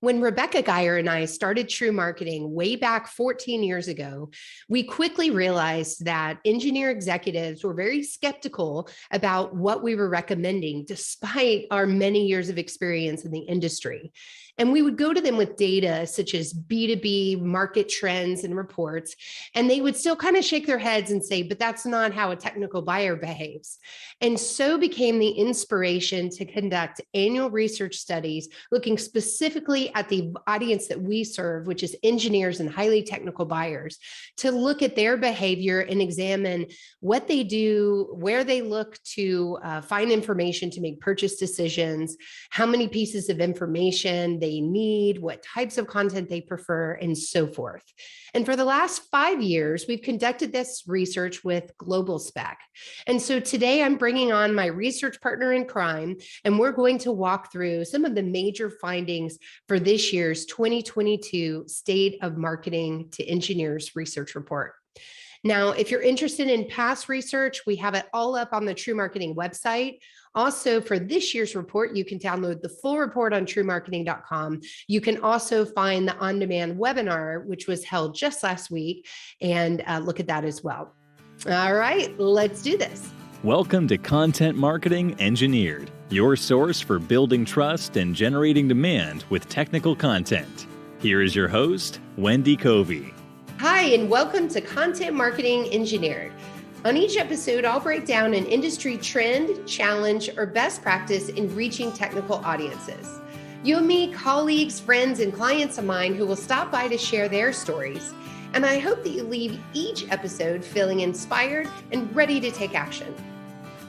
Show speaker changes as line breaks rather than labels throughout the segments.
When Rebecca Geyer and I started TREW Marketing way back 14 years ago, we quickly realized that engineer executives were very skeptical about what we were recommending, despite our many years of experience in the industry. And we would go to them with data such as B2B market trends and reports, and they would still kind of shake their heads and say, but that's not how a technical buyer behaves. And so became the inspiration to conduct annual research studies looking specifically at the audience that we serve, which is engineers and highly technical buyers, to look at their behavior and examine what they do, where they look to find information to make purchase decisions, how many pieces of information they need, what types of content they prefer, and so forth. And for the last 5 years, we've conducted this research with GlobalSpec. And so today I'm bringing on my research partner in crime, and we're going to walk through some of the major findings for this year's 2022 State of Marketing to Engineers Research Report. Now, if you're interested in past research, we have it all up on the TREW Marketing website. Also, for this year's report, you can download the full report on TREWmarketing.com. You can also find the on-demand webinar, which was held just last week, and look at that as well. All right, let's do this.
Welcome to Content Marketing Engineered, your source for building trust and generating demand with technical content. Here is your host, Wendy Covey.
Hi, and welcome to Content Marketing Engineered. On each episode, I'll break down an industry trend, challenge, or best practice in reaching technical audiences. You'll meet colleagues, friends, and clients of mine who will stop by to share their stories. And I hope that you leave each episode feeling inspired and ready to take action.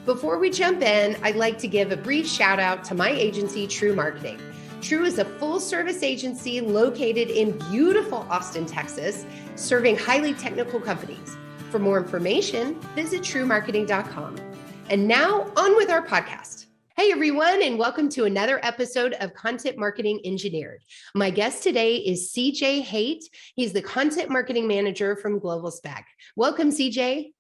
Before we jump in, I'd like to give a brief shout out to my agency, TREW Marketing. TREW is a full-service agency located in beautiful Austin, Texas, serving highly technical companies. For more information, visit TREWmarketing.com. And now, on with our podcast. Hey, everyone, and welcome to another episode of Content Marketing Engineered. My guest today is CJ Haight. He's the Content Marketing Manager from GlobalSpec. Welcome, CJ.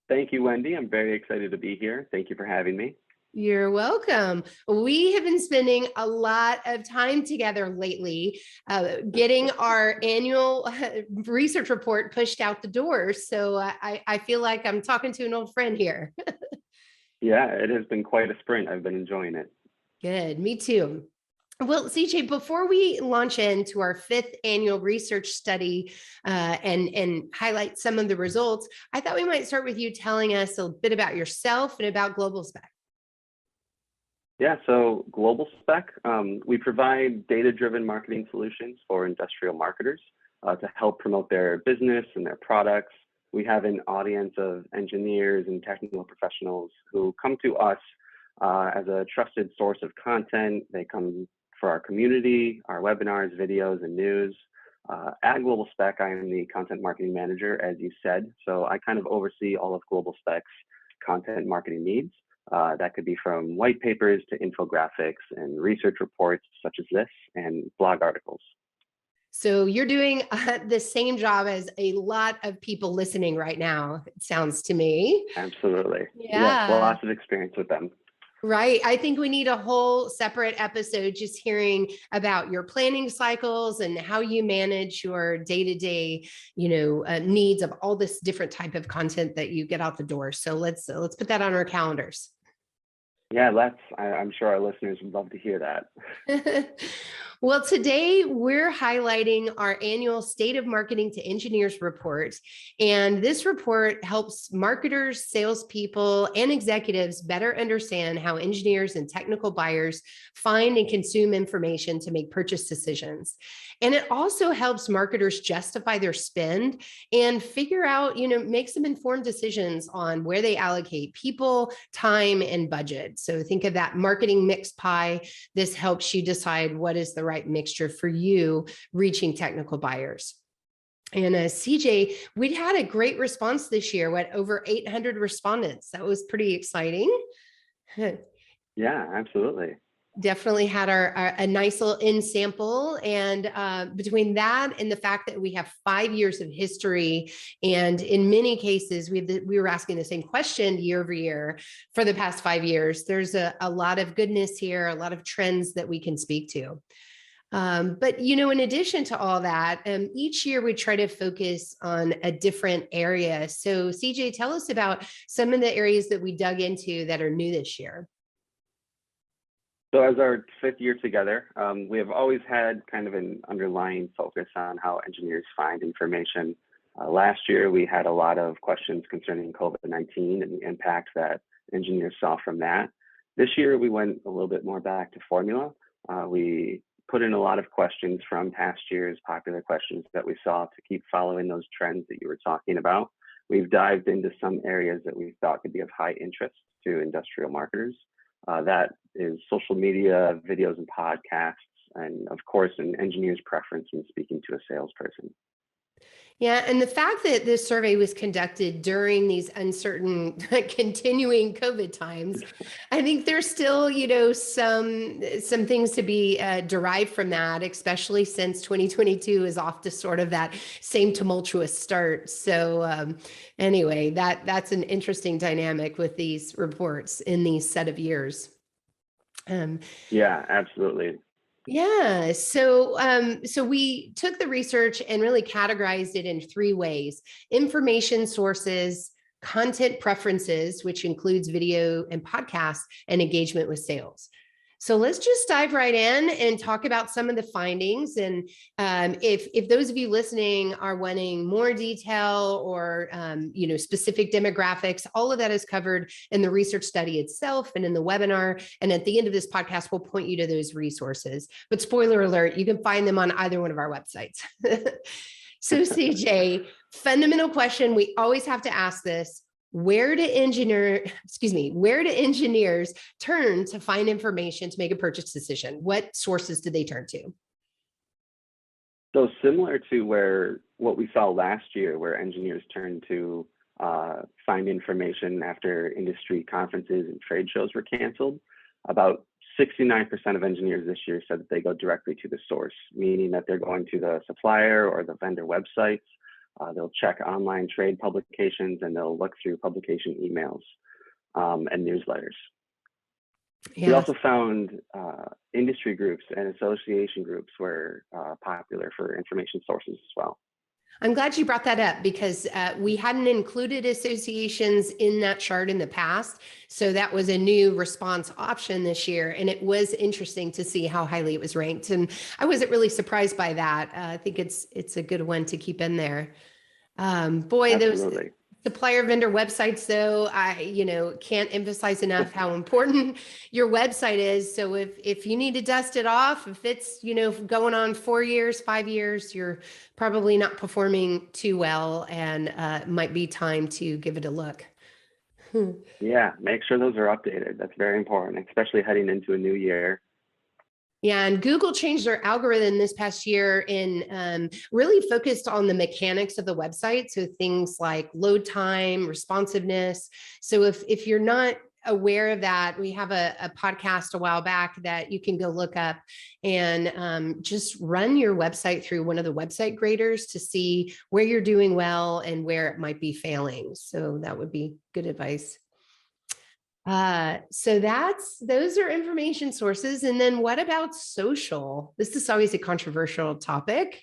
Thank you, Wendy. I'm very excited to be here. Thank you for having me.
You're welcome. We have been spending a lot of time together lately, getting our annual research report pushed out the door. So I feel like I'm talking to an old friend here.
Yeah, it has been quite a sprint. I've been enjoying it.
Good. Me too. Well, CJ, before we launch into our 5th annual research study and highlight some of the results, I thought we might start with you telling us a bit about yourself and about GlobalSpec.
Yeah, so GlobalSpec, we provide data-driven marketing solutions for industrial marketers to help promote their business and their products. We have an audience of engineers and technical professionals who come to us as a trusted source of content. They come for our community, our webinars, videos, and news. At GlobalSpec, I am the content marketing manager, as you said. So I kind of oversee all of GlobalSpec's content marketing needs. That could be from white papers to infographics and research reports such as this and blog articles.
So you're doing the same job as a lot of people listening right now, it sounds to me.
Absolutely.
Yeah.
Yes, lots of experience with them.
Right. I think we need a whole separate episode just hearing about your planning cycles and how you manage your day-to-day, needs of all this different type of content that you get out the door. So let's put that on our calendars.
Yeah, I'm sure our listeners would love to hear that.
Well, today we're highlighting our annual State of Marketing to Engineers report. And this report helps marketers, salespeople, and executives better understand how engineers and technical buyers find and consume information to make purchase decisions. And it also helps marketers justify their spend and figure out, make some informed decisions on where they allocate people, time, and budget. So think of that marketing mix pie. This helps you decide what is the right mixture for you reaching technical buyers. And CJ, we'd had a great response this year, over 800 respondents. That was pretty exciting.
Yeah, absolutely.
Definitely had a nice little in sample. And between that and the fact that we have 5 years of history, and in many cases, we were asking the same question year over year for the past 5 years, there's a lot of goodness here, a lot of trends that we can speak to. But, in addition to all that, each year we try to focus on a different area. So CJ, tell us about some of the areas that we dug into that are new this year.
So as our 5th year together, we have always had kind of an underlying focus on how engineers find information. Last year, we had a lot of questions concerning COVID-19 and the impact that engineers saw from that. This year, we went a little bit more back to formula. We put in a lot of questions from past years, popular questions that we saw to keep following those trends that you were talking about. We've dived into some areas that we thought could be of high interest to industrial marketers. That is social media, videos and podcasts, and of course, an engineer's preference when speaking to a salesperson.
Yeah, and the fact that this survey was conducted during these uncertain, continuing COVID times, I think there's still, some things to be derived from that, especially since 2022 is off to sort of that same tumultuous start. So anyway, that's an interesting dynamic with these reports in these set of years.
Yeah, absolutely.
Yeah. So we took the research and really categorized it in 3 ways: information sources, content preferences, which includes video and podcasts, and engagement with sales. So let's just dive right in and talk about some of the findings. And if those of you listening are wanting more detail or specific demographics, all of that is covered in the research study itself and in the webinar. And at the end of this podcast, we'll point you to those resources. But spoiler alert, you can find them on either one of our websites. So CJ, fundamental question, we always have to ask this: where do engineers turn to find information to make a purchase decision? What sources do they turn to?
So similar to what we saw last year, where engineers turned to find information after industry conferences and trade shows were canceled, about 69% of engineers this year said that they go directly to the source, meaning that they're going to the supplier or the vendor websites. They'll check online trade publications, and they'll look through publication emails and newsletters. Yeah. We also found industry groups and association groups were popular for information sources as well.
I'm glad you brought that up, because we hadn't included associations in that chart in the past. So that was a new response option this year. And it was interesting to see how highly it was ranked. And I wasn't really surprised by that. I think it's a good one to keep in there. Boy,
Absolutely.
Those supplier vendor websites, though, I can't emphasize enough how important your website is. So if you need to dust it off, if it's going on 4 years, 5 years, you're probably not performing too well, and it might be time to give it a look.
Yeah, make sure those are updated. That's very important, especially heading into a new year.
Yeah, and Google changed their algorithm this past year and really focused on the mechanics of the website. So things like load time, responsiveness. So if you're not aware of that, we have a podcast a while back that you can go look up and just run your website through one of the website graders to see where you're doing well and where it might be failing. So that would be good advice. So those are information sources. And then what about social? This is always a controversial topic.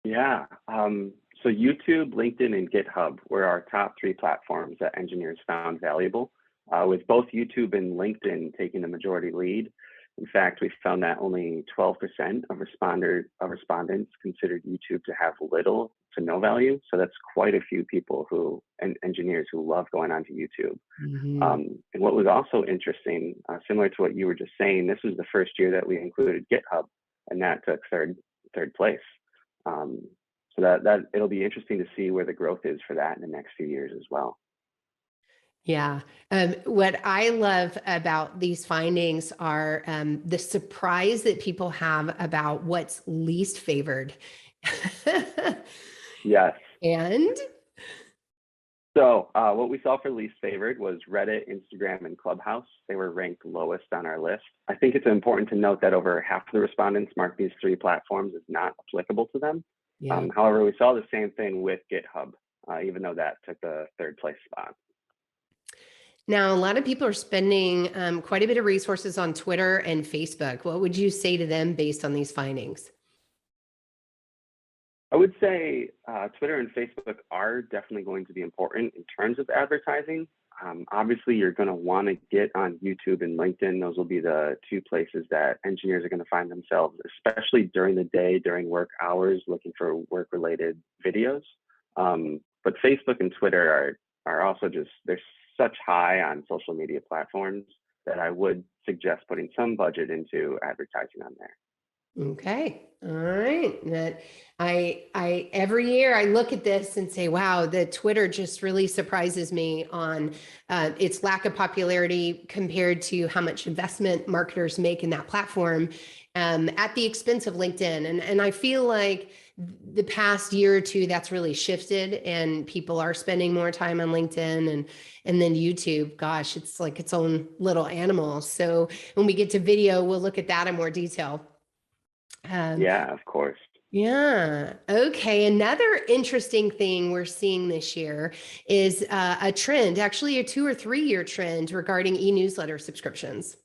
Yeah. So YouTube, LinkedIn, and GitHub were our top 3 platforms that engineers found valuable, with both YouTube and LinkedIn taking the majority lead. In fact, we found that only 12% of respondents considered YouTube to have little to no value. So that's quite a few people engineers who love going onto YouTube. Mm-hmm. And what was also interesting, similar to what you were just saying, this was the first year that we included GitHub, and that took third place. So that it'll be interesting to see where the growth is for that in the next few years as well.
Yeah. What I love about these findings are the surprise that people have about what's least favored.
Yes.
And?
So what we saw for least favored was Reddit, Instagram, and Clubhouse. They were ranked lowest on our list. I think it's important to note that over half of the respondents marked these 3 platforms as not applicable to them. Yeah. However, we saw the same thing with GitHub, even though that took the 3rd place spot.
Now, a lot of people are spending quite a bit of resources on Twitter and Facebook. What would you say to them based on these findings?
I would say Twitter and Facebook are definitely going to be important in terms of advertising. Obviously, you're going to want to get on YouTube and LinkedIn. Those will be the two places that engineers are going to find themselves, especially during the day, during work hours, looking for work-related videos. But Facebook and Twitter are also just, they're such high on social media platforms that I would suggest putting some budget into advertising on there.
Okay. All right. That I every year I look at this and say, wow, the Twitter just really surprises me on its lack of popularity compared to how much investment marketers make in that platform at the expense of LinkedIn. And I feel like the past year or two, that's really shifted and people are spending more time on LinkedIn and then YouTube, gosh, it's like its own little animal. So when we get to video, we'll look at that in more detail.
Yeah, of course.
Yeah. Okay. Another interesting thing we're seeing this year is a trend, actually a 2 or 3 year trend regarding e-newsletter subscriptions.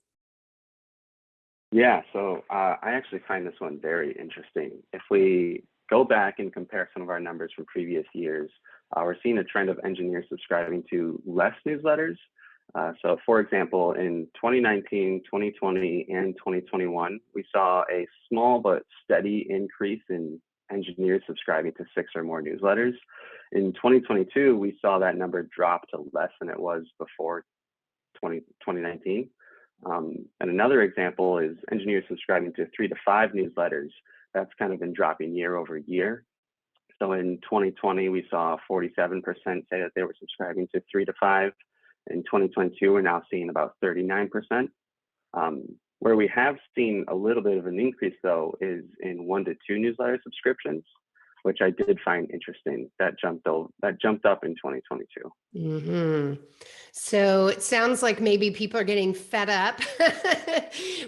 Yeah, so I actually find this one very interesting. If we go back and compare some of our numbers from previous years, we're seeing a trend of engineers subscribing to less newsletters. So for example, in 2019, 2020, and 2021, we saw a small but steady increase in engineers subscribing to 6 or more newsletters. In 2022, we saw that number drop to less than it was before 2019. And another example is engineers subscribing to 3 to 5 newsletters. That's kind of been dropping year over year. So in 2020, we saw 47% say that they were subscribing to 3 to 5. In 2022, we're now seeing about 39%. Where we have seen a little bit of an increase, though, is in 1 to 2 newsletter subscriptions, which I did find interesting. That jumped up in 2022.
Mm-hmm. So it sounds like maybe people are getting fed up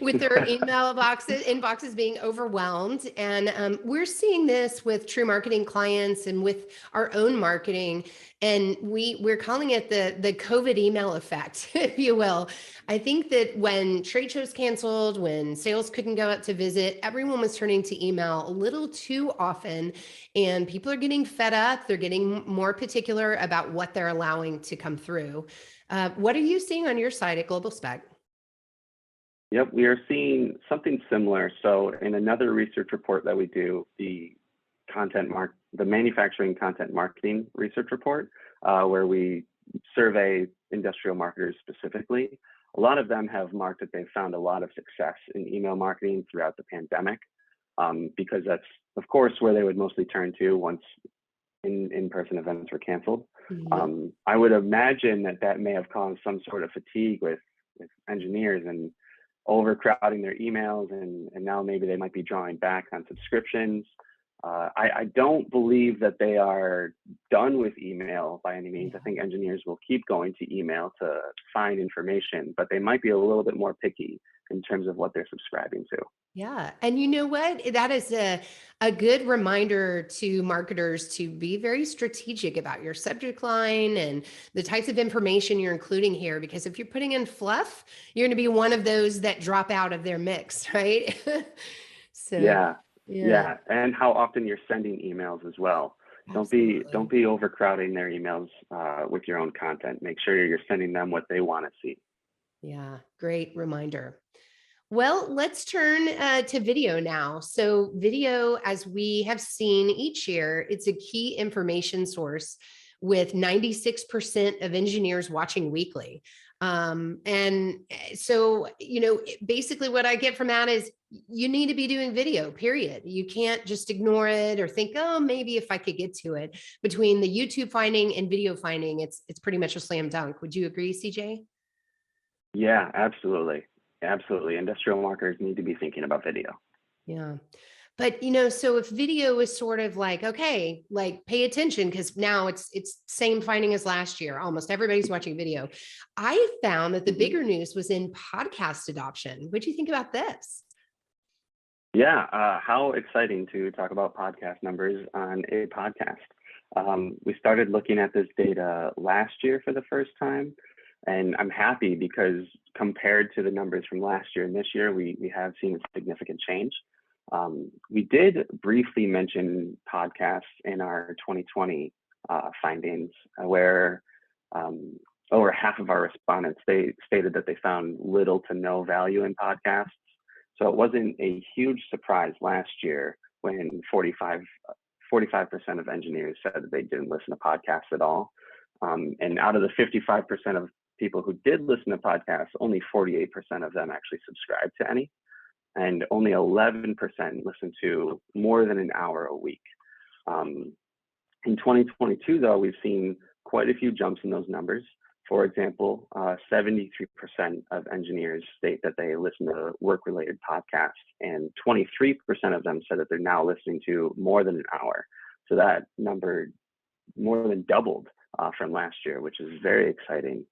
with their inboxes being overwhelmed. And we're seeing this with TREW Marketing clients and with our own marketing. And we're calling it the COVID email effect, if you will. I think that when trade shows canceled, when sales couldn't go out to visit, everyone was turning to email a little too often. And people are getting fed up. They're getting more particular about what they're allowing to come through. What are you seeing on your side at GlobalSpec?
Yep, we are seeing something similar. So in another research report that we do, the manufacturing content marketing research report, where we survey industrial marketers specifically, a lot of them have marked that they've found a lot of success in email marketing throughout the pandemic, because that's, of course, where they would mostly turn to once in-person events were canceled.
Mm-hmm.
I would imagine that may have caused some sort of fatigue with engineers and overcrowding their emails, and now maybe they might be drawing back on subscriptions. I don't believe that they are done with email by any means. I think engineers will keep going to email to find information, but they might be a little bit more picky in terms of what they're subscribing to.
Yeah. And you know what? That is a good reminder to marketers to be very strategic about your subject line and the types of information you're including here. Because if you're putting in fluff, you're going to be one of those that drop out of their mix, right? So,
Yeah,
yeah,
yeah, and how often you're sending emails as well. Don't
absolutely.
be overcrowding their emails with your own content. Make sure you're sending them what they want to see.
Yeah, great reminder. Well, let's turn to video now. So video, as we have seen each year, it's a key information source with 96% of engineers watching weekly. So, basically what I get from that is you need to be doing video, period. You can't just ignore it or think, oh, maybe if I could get to it. Between the YouTube finding and video finding, it's pretty much a slam dunk. Would you agree, CJ?
Yeah, absolutely. Absolutely. Industrial marketers need to be thinking about video.
Yeah. But so if video is sort of like, okay, like pay attention because now it's same finding as last year. Almost everybody's watching video. I found that the
Mhm.
bigger news was in podcast adoption. What do you think about this?
Yeah, how exciting to talk about podcast numbers on a podcast. We started looking at this data last year for the first time. And I'm happy because compared to the numbers from last year and this year, we have seen a significant change. We did briefly mention podcasts in our 2020 findings, where over half of our respondents, they stated that they found little to no value in podcasts. So it wasn't a huge surprise last year when 45% of engineers said that they didn't listen to podcasts at all. And out of the 55% of people who did listen to podcasts, only 48% of them actually subscribed to any, and only 11% listen to more than an hour a week. In 2022, though, we've seen quite a few jumps in those numbers. For example, 73% of engineers state that they listen to work-related podcasts, and 23% of them said that they're now listening to more than an hour. So that number more than doubled from last year, which is very exciting.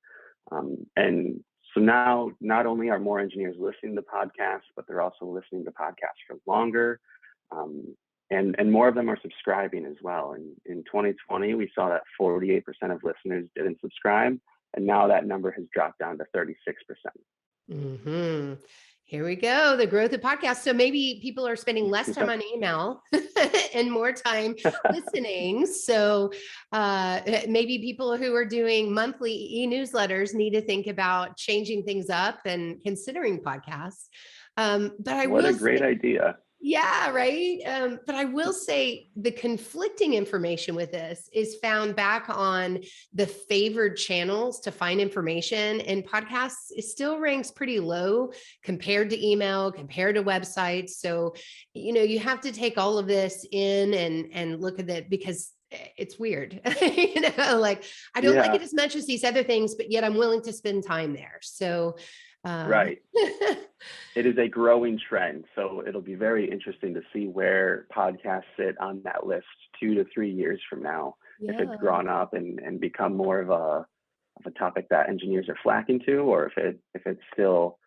And so now not only are more engineers listening to podcasts, but they're also listening to podcasts for longer. And more of them are subscribing as well. And in 2020, we saw that 48% of listeners didn't subscribe. And now that number has dropped down to 36%.
Mm-hmm. Here we go. The growth of podcasts. So maybe people are spending less time on email and more time listening. So maybe people who are doing monthly e-newsletters need to think about changing things up and considering podcasts.
What a great idea.
Yeah, right. But I will say the conflicting information with this is found back on the favored channels to find information, and podcasts, it still ranks pretty low compared to email, compared to websites. So, you have to take all of this in and look at it, because it's weird. Like I don't like it as much as these other things, but yet I'm willing to spend time there. So
right. It is a growing trend. So it'll be very interesting to see where podcasts sit on that list 2 to 3 years from now, if it's grown up and become more of a topic that engineers are flacking to, or if it's still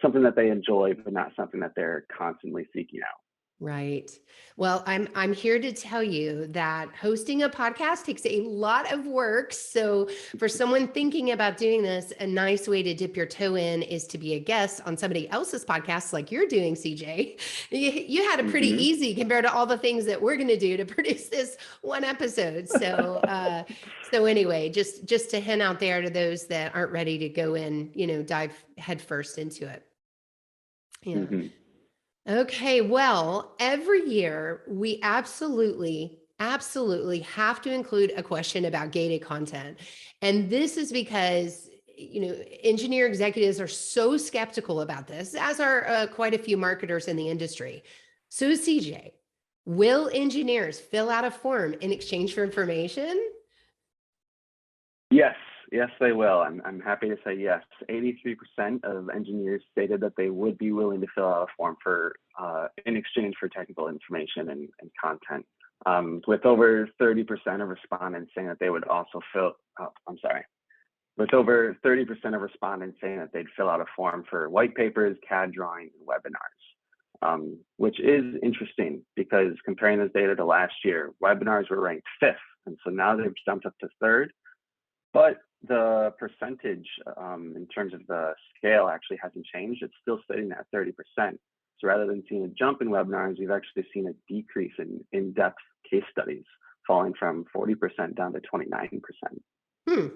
something that they enjoy, but not something that they're constantly seeking out.
Right. Well, I'm here to tell you that hosting a podcast takes a lot of work. So for someone thinking about doing this, a nice way to dip your toe in is to be a guest on somebody else's podcast like you're doing, CJ. You had it pretty easy compared to all the things that we're going to do to produce this one episode. So so anyway, just to hint out there to those that aren't ready to go in, dive headfirst into it. Yeah. Okay, well, every year we absolutely have to include a question about gated content. And this is because, engineer executives are so skeptical about this, as are quite a few marketers in the industry. So CJ, will engineers fill out a form in exchange for information?
Yes, they will. I'm happy to say yes. 83% of engineers stated that they would be willing to fill out a form for in exchange for technical information and content. With over 30% of respondents saying that they would also with over 30% of respondents saying that they'd fill out a form for white papers, CAD drawings, and webinars, which is interesting because comparing this data to last year, webinars were ranked 5th, and so now they've jumped up to 3rd. But the percentage in terms of the scale actually hasn't changed. It's still sitting at 30%. So rather than seeing a jump in webinars, we've actually seen a decrease in in-depth case studies, falling from 40% down to 29%.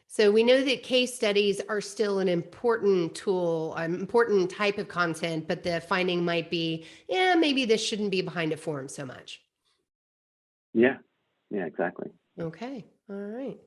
So we know that case studies are still an important tool, an important type of content, but the finding might be, maybe this shouldn't be behind a form so much. Yeah,
exactly.
Okay, all right.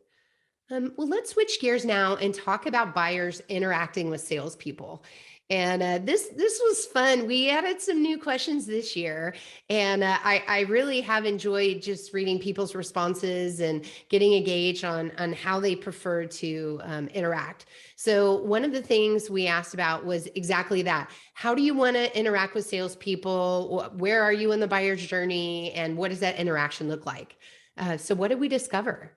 Well, let's switch gears now and talk about buyers interacting with salespeople. And this was fun. We added some new questions this year, and I really have enjoyed just reading people's responses and getting a gauge on how they prefer to interact. So one of the things we asked about was exactly that. How do you want to interact with salespeople? Where are you in the buyer's journey, and what does that interaction look like? So what did we discover?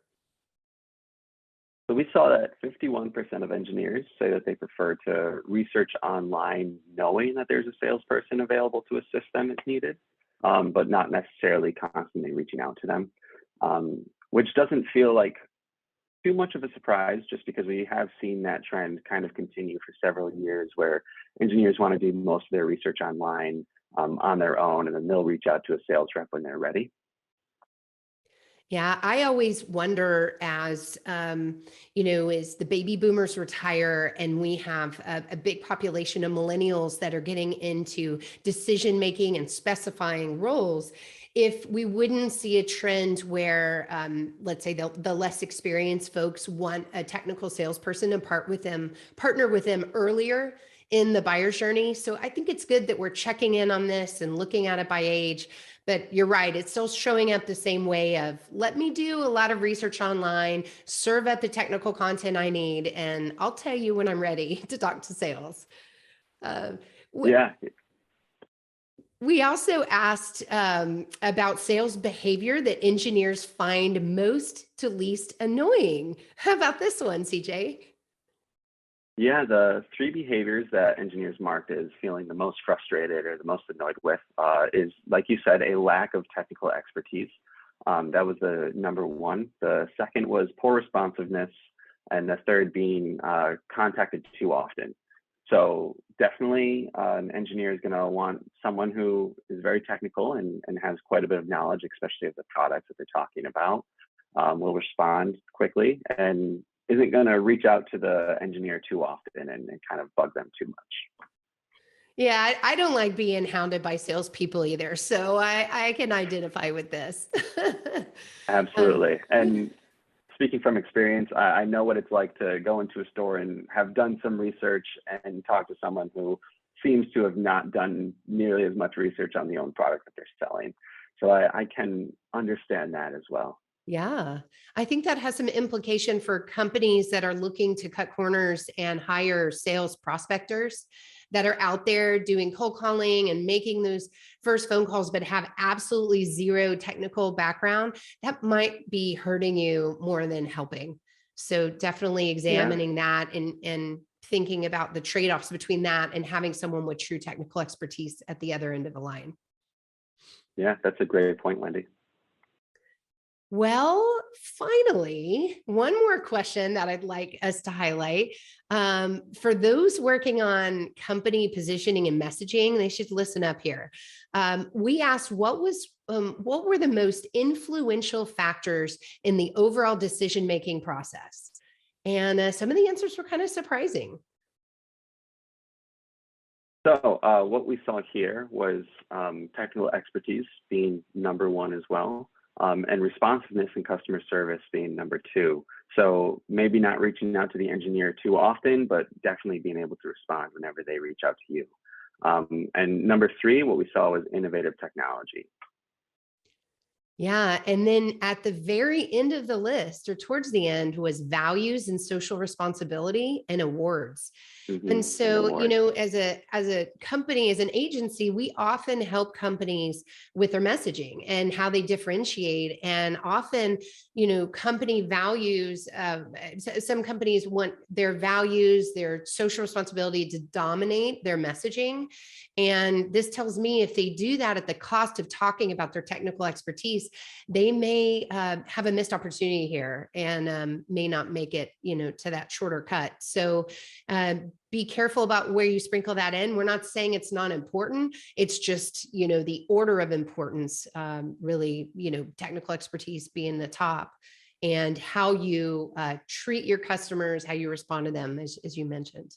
So we saw that 51% of engineers say that they prefer to research online, knowing that there's a salesperson available to assist them if needed, but not necessarily constantly reaching out to them, which doesn't feel like too much of a surprise, just because we have seen that trend kind of continue for several years, where engineers want to do most of their research online on their own, and then they'll reach out to a sales rep when they're ready.
Yeah, I always wonder as, as the baby boomers retire and we have a big population of millennials that are getting into decision making and specifying roles, if we wouldn't see a trend where, let's say the less experienced folks want a technical salesperson to partner with them earlier in the buyer's journey. So I think it's good that we're checking in on this and looking at it by age. But you're right, it's still showing up the same way of, let me do a lot of research online, serve up the technical content I need, and I'll tell you when I'm ready to talk to sales.
Yeah.
We also asked about sales behavior that engineers find most to least annoying. How about this one, CJ?
Yeah, the 3 behaviors that engineers marked as feeling the most frustrated or the most annoyed with is, like you said, a lack of technical expertise. That was the number 1. The second was poor responsiveness, and the third being contacted too often. So definitely an engineer is going to want someone who is very technical and has quite a bit of knowledge, especially of the products that they're talking about, will respond quickly, and isn't going to reach out to the engineer too often and kind of bug them too much.
Yeah, I don't like being hounded by salespeople either. So I can identify with this.
Absolutely. And speaking from experience, I know what it's like to go into a store and have done some research and talk to someone who seems to have not done nearly as much research on the own product that they're selling. So I can understand that as well.
Yeah, I think that has some implication for companies that are looking to cut corners and hire sales prospectors that are out there doing cold calling and making those first phone calls, but have absolutely zero technical background. That might be hurting you more than helping. So definitely
Yeah.
examining that and thinking about the trade-offs between that and having someone with true technical expertise at the other end of the line.
Yeah, that's a great point, Wendy.
Well, finally, one more question that I'd like us to highlight. For those working on company positioning and messaging, they should listen up here. We asked what were the most influential factors in the overall decision-making process? And some of the answers were kind of surprising.
So what we saw here was technical expertise being number 1 as well. And responsiveness and customer service being number 2. So maybe not reaching out to the engineer too often, but definitely being able to respond whenever they reach out to you. And number 3, what we saw was innovative technology.
Yeah. And then at the very end of the list, or towards the end, was values and social responsibility and awards. And so, as a company, as an agency, we often help companies with their messaging and how they differentiate. And often, company values, some companies want their values, their social responsibility to dominate their messaging. And this tells me if they do that at the cost of talking about their technical expertise, they may have a missed opportunity here and may not make it, to that shorter cut. So be careful about where you sprinkle that in. We're not saying it's not important. It's just, the order of importance, really, technical expertise being the top, and how you treat your customers, how you respond to them, as you mentioned.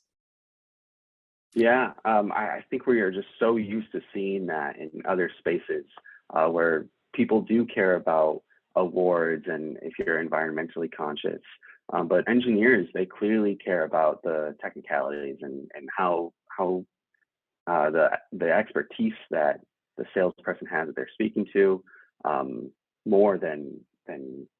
Yeah, I think we are just so used to seeing that in other spaces where people do care about awards and if you're environmentally conscious. But engineers, they clearly care about the technicalities and how the expertise that the salesperson has that they're speaking to, more than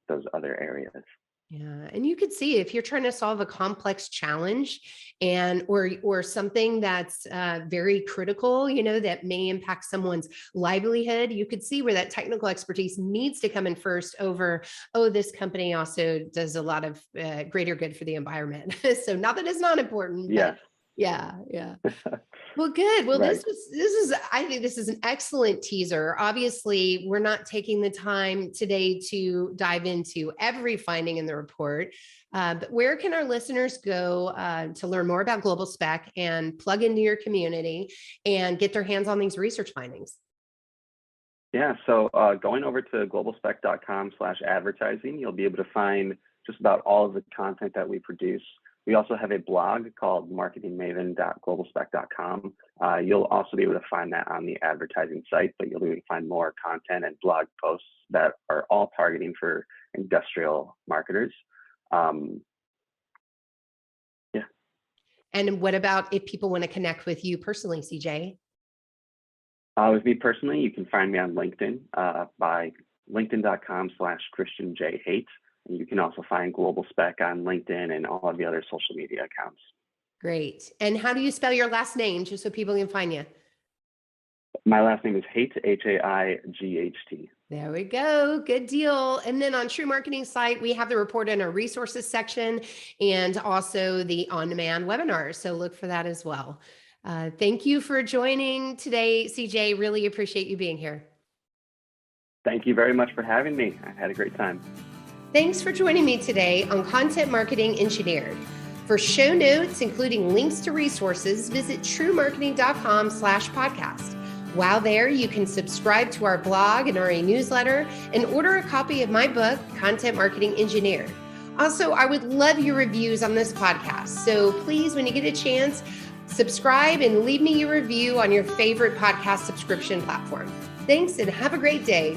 those other areas.
Yeah, and you could see if you're trying to solve a complex challenge and or something that's very critical, that may impact someone's livelihood, you could see where that technical expertise needs to come in first over, oh, this company also does a lot of greater good for the environment. So not that it's not important,
Yes.
Yeah. Well, good. Well,
Right.
I think this is an excellent teaser. Obviously, we're not taking the time today to dive into every finding in the report, but where can our listeners go to learn more about GlobalSpec and plug into your community and get their hands on these research findings?
Yeah, so going over to globalspec.com/advertising, you'll be able to find just about all of the content that we produce. We also have a blog called marketingmaven.globalspec.com. You'll also be able to find that on the advertising site, but you'll be able to find more content and blog posts that are all targeting for industrial marketers. Yeah.
And what about if people want to connect with you personally, CJ?
With me personally, you can find me on LinkedIn by linkedin.com/Christian J. Haight. And you can also find GlobalSpec on LinkedIn and all of the other social media accounts.
Great. And how do you spell your last name, just so people can find you?
My last name is Haight, Haight.
There we go. Good deal. And then on TREW Marketing site, we have the report in our resources section and also the on-demand webinars. So look for that as well. Thank you for joining today, CJ. Really appreciate you being here.
Thank you very much for having me. I had a great time.
Thanks for joining me today on Content Marketing Engineered. For show notes, including links to resources, visit truemarketing.com/podcast. While there, you can subscribe to our blog and our newsletter and order a copy of my book, Content Marketing Engineered. Also, I would love your reviews on this podcast. So please, when you get a chance, subscribe and leave me your review on your favorite podcast subscription platform. Thanks and have a great day.